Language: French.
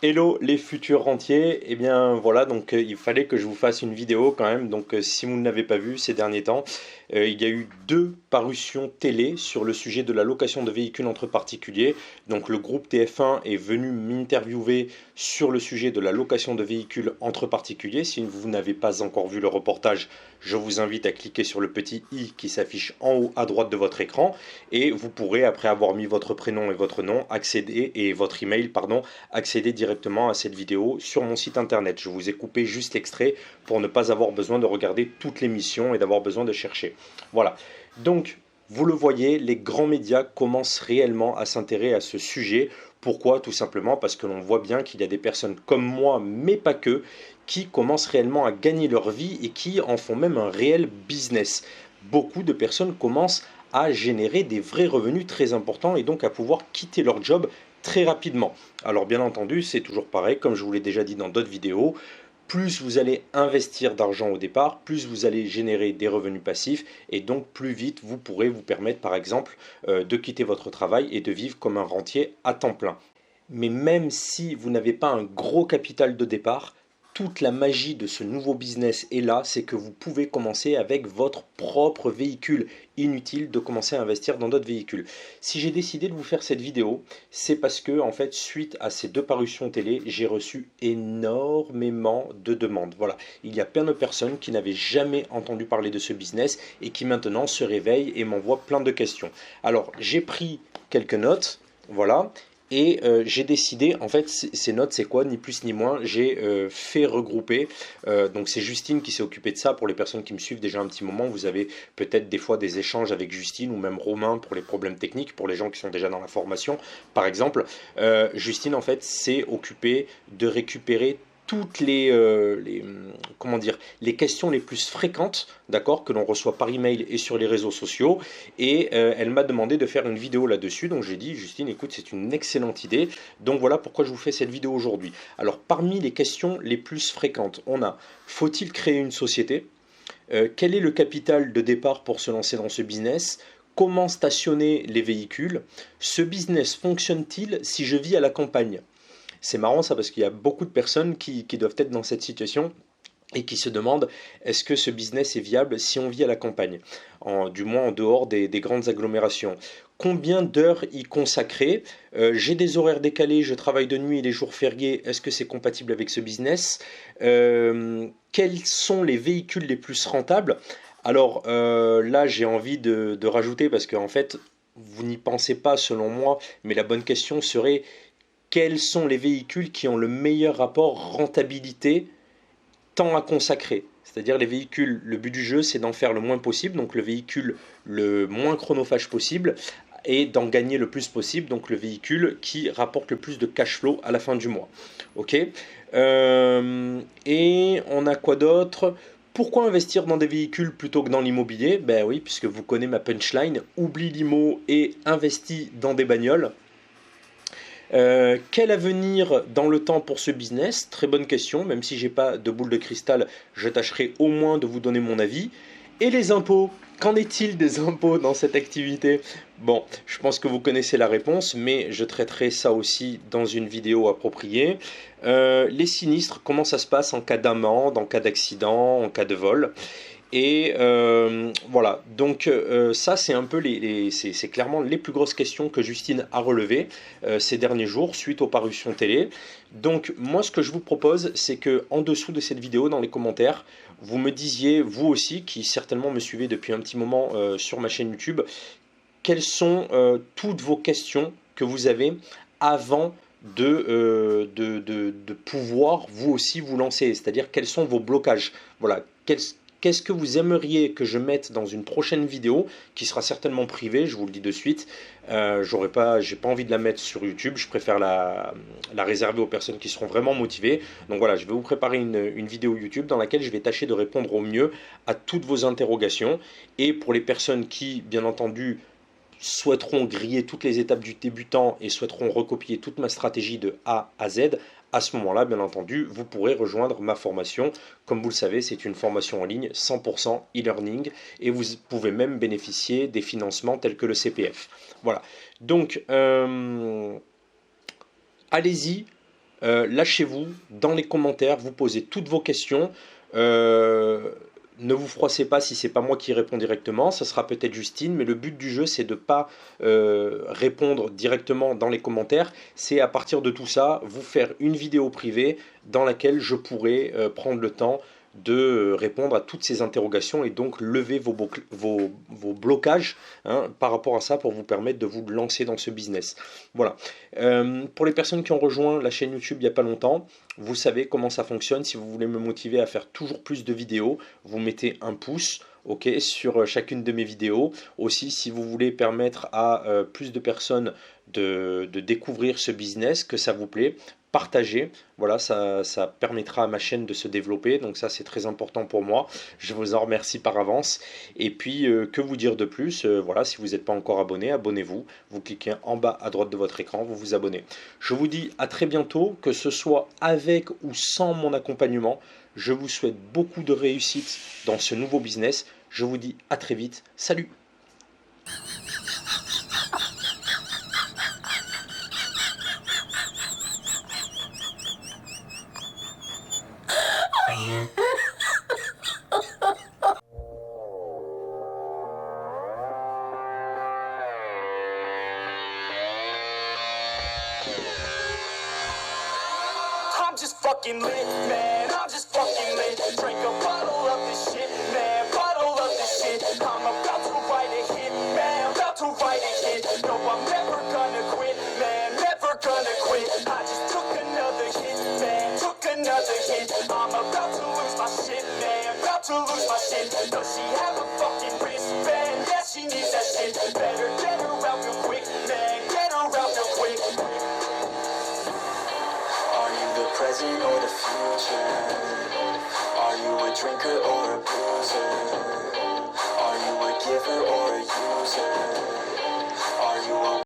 Hello les futurs rentiers, eh bien voilà, donc il fallait que je vous fasse une vidéo quand même, donc si vous ne l'avez pas vu ces derniers temps, il y a eu deux parutions télé sur le sujet de la location de véhicules entre particuliers. Donc le groupe TF1 est venu m'interviewer sur le sujet de la location de véhicules entre particuliers. Si vous n'avez pas encore vu le reportage, je vous invite à cliquer sur le petit i qui s'affiche en haut à droite de votre écran et vous pourrez, après avoir mis votre prénom et votre nom, accéder, et votre email, pardon, accéder directement à cette vidéo sur mon site internet. Je vous ai coupé juste l'extrait pour ne pas avoir besoin de regarder toute l'émission et d'avoir besoin de chercher. Voilà. Donc, vous le voyez, les grands médias commencent réellement à s'intéresser à ce sujet. Pourquoi? Tout simplement parce que l'on voit bien qu'il y a des personnes comme moi, mais pas que, qui commencent réellement à gagner leur vie et qui en font même un réel business. Beaucoup de personnes commencent à générer des vrais revenus très importants et donc à pouvoir quitter leur job très rapidement. Alors bien entendu, c'est toujours pareil, comme je vous l'ai déjà dit dans d'autres vidéos, plus vous allez investir d'argent au départ, plus vous allez générer des revenus passifs et donc plus vite vous pourrez vous permettre par exemple de quitter votre travail et de vivre comme un rentier à temps plein. Mais même si vous n'avez pas un gros capital de départ, toute la magie de ce nouveau business est là, c'est que vous pouvez commencer avec votre propre véhicule. Inutile de commencer à investir dans d'autres véhicules. Si j'ai décidé de vous faire cette vidéo, c'est parce que en fait, suite à ces deux parutions télé, j'ai reçu énormément de demandes. Voilà, il y a plein de personnes qui n'avaient jamais entendu parler de ce business et qui maintenant se réveillent et m'envoient plein de questions. Alors, j'ai pris quelques notes, voilà. Et j'ai décidé, en fait, ces notes, c'est quoi? Ni plus ni moins, j'ai fait regrouper. Donc c'est Justine qui s'est occupée de ça. Pour les personnes qui me suivent déjà un petit moment, vous avez peut-être des fois des échanges avec Justine ou même Romain pour les problèmes techniques, pour les gens qui sont déjà dans la formation. Par exemple, Justine, en fait, s'est occupée de récupérer toutes comment dire, les questions les plus fréquentes, d'accord, que l'on reçoit par email et sur les réseaux sociaux. Et elle m'a demandé de faire une vidéo là-dessus. Donc j'ai dit, Justine, écoute, c'est une excellente idée. Donc voilà pourquoi je vous fais cette vidéo aujourd'hui. Alors parmi les questions les plus fréquentes, on a, faut-il créer une société? Quel est le capital de départ pour se lancer dans ce business? Comment stationner les véhicules? Ce business fonctionne-t-il si je vis à la campagne? C'est marrant ça parce qu'il y a beaucoup de personnes qui doivent être dans cette situation et qui se demandent est-ce que ce business est viable si on vit à la campagne, du moins en dehors des grandes agglomérations. Combien d'heures y consacrer? J'ai des horaires décalés, je travaille de nuit et les jours fériés, est-ce que c'est compatible avec ce business? Quels sont les véhicules les plus rentables? Alors là, j'ai envie de rajouter parce qu'en fait, vous n'y pensez pas selon moi, mais la bonne question serait quels sont les véhicules qui ont le meilleur rapport rentabilité temps à consacrer. C'est-à-dire les véhicules, le but du jeu, c'est d'en faire le moins possible, donc le véhicule le moins chronophage possible, et d'en gagner le plus possible, donc le véhicule qui rapporte le plus de cash flow à la fin du mois. Ok. Et on a quoi d'autre? Pourquoi investir dans des véhicules plutôt que dans l'immobilier? Ben oui, puisque vous connaissez ma punchline, oublie l'IMO et investis dans des bagnoles. Quel avenir dans le temps pour ce business? Très bonne question, même si j'ai pas de boule de cristal, je tâcherai au moins de vous donner mon avis. Et les impôts? Qu'en est-il des impôts dans cette activité? Bon, je pense que vous connaissez la réponse, mais je traiterai ça aussi dans une vidéo appropriée. Les sinistres, comment ça se passe en cas d'amende, en cas d'accident, en cas de vol? Et voilà, donc ça c'est un peu c'est clairement les plus grosses questions que Justine a relevées ces derniers jours suite aux parutions télé. Donc moi ce que je vous propose c'est que en dessous de cette vidéo dans les commentaires, vous me disiez vous aussi qui certainement me suivez depuis un petit moment sur ma chaîne YouTube, quelles sont toutes vos questions que vous avez avant de pouvoir vous aussi vous lancer, c'est-à-dire quels sont vos blocages. Voilà, qu'est-ce que vous aimeriez que je mette dans une prochaine vidéo qui sera certainement privée, je vous le dis de suite. J'ai pas envie de la mettre sur YouTube, je préfère la réserver aux personnes qui seront vraiment motivées. Donc voilà, je vais vous préparer une vidéo YouTube dans laquelle je vais tâcher de répondre au mieux à toutes vos interrogations. Et pour les personnes qui, bien entendu, souhaiteront griller toutes les étapes du débutant et souhaiteront recopier toute ma stratégie de A à Z, à ce moment-là, bien entendu, vous pourrez rejoindre ma formation. Comme vous le savez, c'est une formation en ligne 100% e-learning et vous pouvez même bénéficier des financements tels que le CPF. Voilà. Donc, allez-y, lâchez-vous dans les commentaires, vous posez toutes vos questions. Euh, Ne vous froissez pas si c'est pas moi qui réponds directement, ça sera peut-être Justine, mais le but du jeu c'est de pas répondre directement dans les commentaires, c'est à partir de tout ça vous faire une vidéo privée dans laquelle je pourrai prendre le temps de répondre à toutes ces interrogations et donc lever vos blocages, hein, par rapport à ça pour vous permettre de vous lancer dans ce business. Voilà. Pour les personnes qui ont rejoint la chaîne YouTube il n'y a pas longtemps, vous savez comment ça fonctionne. Si vous voulez me motiver à faire toujours plus de vidéos, vous mettez un pouce. Ok, sur chacune de mes vidéos. Aussi, si vous voulez permettre à plus de personnes de découvrir ce business, que ça vous plaît, partagez. Voilà, ça permettra à ma chaîne de se développer. Donc ça, c'est très important pour moi. Je vous en remercie par avance. Et puis, que vous dire de plus? Voilà, si vous n'êtes pas encore abonné, abonnez-vous. Vous cliquez en bas à droite de votre écran, vous vous abonnez. Je vous dis à très bientôt, que ce soit avec ou sans mon accompagnement. Je vous souhaite beaucoup de réussite dans ce nouveau business. Je vous dis à très vite. Salut! I'm just fucking lit, man. I'm just fucking lit. Drink a bottle of this shit, man. Bottle of this shit. I'm about to write a hit, man. About to write a hit. No, I'm never gonna quit, man. Never gonna quit. I just took another hit, man. Took another hit. I'm about to lose my shit, man. About to lose my shit. Does she have a fucking wristband? Yeah, she needs that shit. Better get her out real quick, man. Get her out real quick. Are you the present or the future? Are you a drinker or